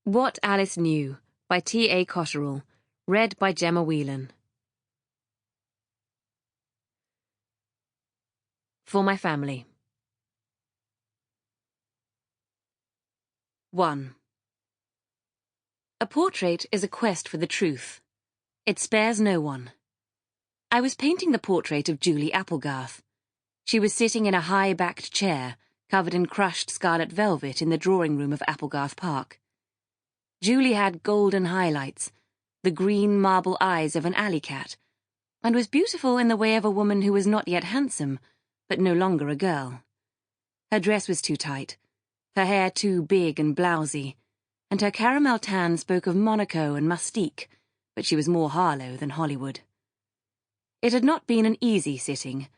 What Alice Knew by T.A. Cotterell, read by Gemma Whelan. For my family. 1. A portrait is a quest for the truth. It spares no one. I was painting the portrait of Julie Applegarth. She was sitting in a high-backed chair, covered in crushed scarlet velvet in the drawing room of Applegarth Park. Julie had golden highlights, the green marble eyes of an alley cat, and was beautiful in the way of a woman who was not yet handsome, but no longer a girl. Her dress was too tight, her hair too big and blousy, and her caramel tan spoke of Monaco and Mustique, but she was more Harlow than Hollywood. It had not been an easy sitting.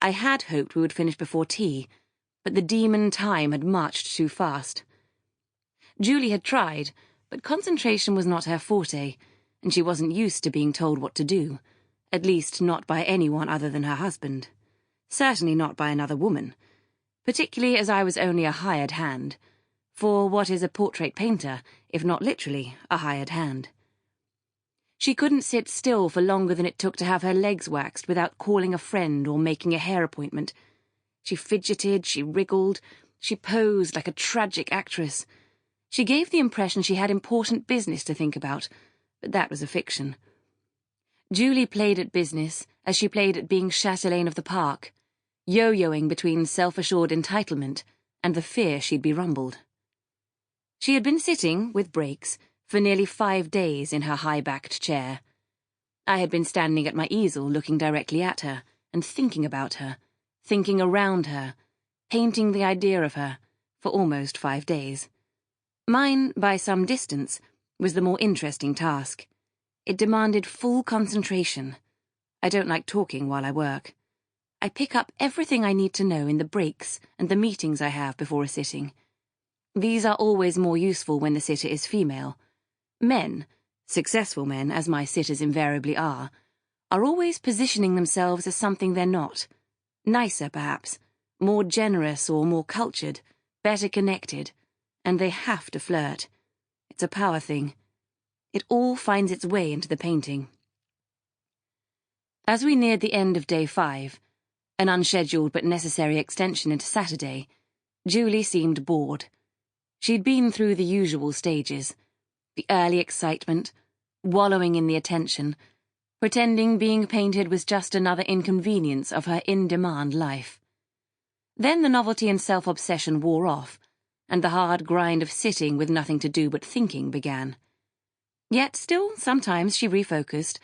I had hoped we would finish before tea, but the demon time had marched too fast. Julie had tried, but concentration was not her forte, and she wasn't used to being told what to do, at least not by anyone other than her husband. Certainly not by another woman, particularly as I was only a hired hand, for what is a portrait painter, if not literally a hired hand? She couldn't sit still for longer than it took to have her legs waxed without calling a friend or making a hair appointment. She fidgeted, she wriggled, she posed like a tragic actress. She gave the impression she had important business to think about, but that was a fiction. Julie played at business as she played at being chatelaine of the park, yo-yoing between self-assured entitlement and the fear she'd be rumbled. She had been sitting, with breaks, for nearly 5 days in her high-backed chair. I had been standing at my easel looking directly at her and thinking about her, thinking around her, painting the idea of her, for almost 5 days. Mine, by some distance, was the more interesting task. It demanded full concentration. I don't like talking while I work. I pick up everything I need to know in the breaks and the meetings I have before a sitting. These are always more useful when the sitter is female. Men, successful men, as my sitters invariably are always positioning themselves as something they're not. Nicer, perhaps, more generous or more cultured, better connected, and they have to flirt. It's a power thing. It all finds its way into the painting. As we neared the end of day 5, an unscheduled but necessary extension into Saturday, Julie seemed bored. She'd been through the usual stages, the early excitement, wallowing in the attention, pretending being painted was just another inconvenience of her in-demand life. Then the novelty and self-obsession wore off, and the hard grind of sitting with nothing to do but thinking began. Yet still, sometimes she refocused,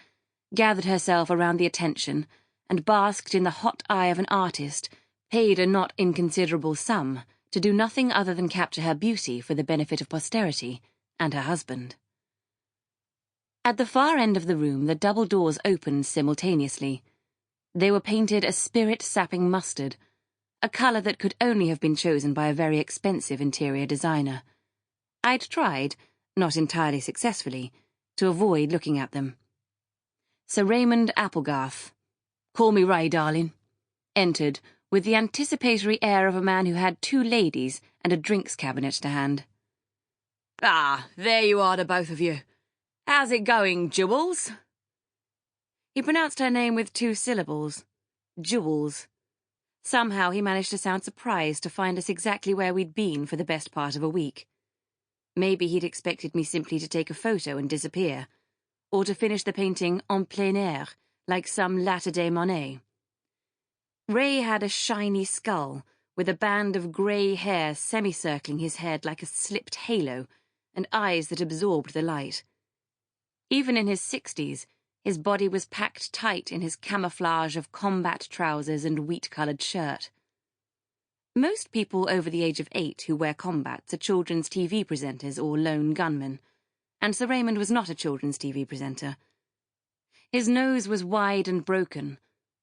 gathered herself around the attention, and basked in the hot eye of an artist, paid a not inconsiderable sum to do nothing other than capture her beauty for the benefit of posterity and her husband. At the far end of the room, the double doors opened simultaneously. They were painted a spirit-sapping mustard, a colour that could only have been chosen by a very expensive interior designer. I'd tried, not entirely successfully, to avoid looking at them. Sir Raymond Applegarth, call me Ray, darling, entered with the anticipatory air of a man who had 2 ladies and a drinks cabinet to hand. "Ah, there you are, the both of you. How's it going, Jewels?" He pronounced her name with 2 syllables. Jewels. Somehow he managed to sound surprised to find us exactly where we'd been for the best part of a week. Maybe he'd expected me simply to take a photo and disappear, or to finish the painting en plein air, like some latter-day Monet. Ray had a shiny skull, with a band of grey hair semicircling his head like a slipped halo, and eyes that absorbed the light. Even in his 60s, his body was packed tight in his camouflage of combat trousers and wheat-coloured shirt. Most people over the age of 8 who wear combats are children's TV presenters or lone gunmen, and Sir Raymond was not a children's TV presenter. His nose was wide and broken,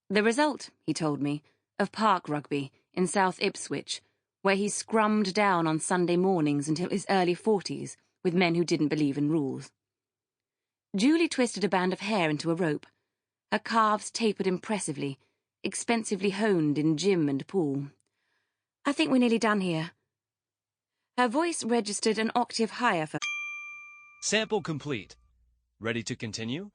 the result, he told me, of park rugby in South Ipswich, where he scrummed down on Sunday mornings until his early 40s with men who didn't believe in rules. Julie twisted a band of hair into a rope. Her calves tapered impressively, expensively honed in gym and pool. "I think we're nearly done here." Her voice registered an octave higher for Sample complete. Ready to continue?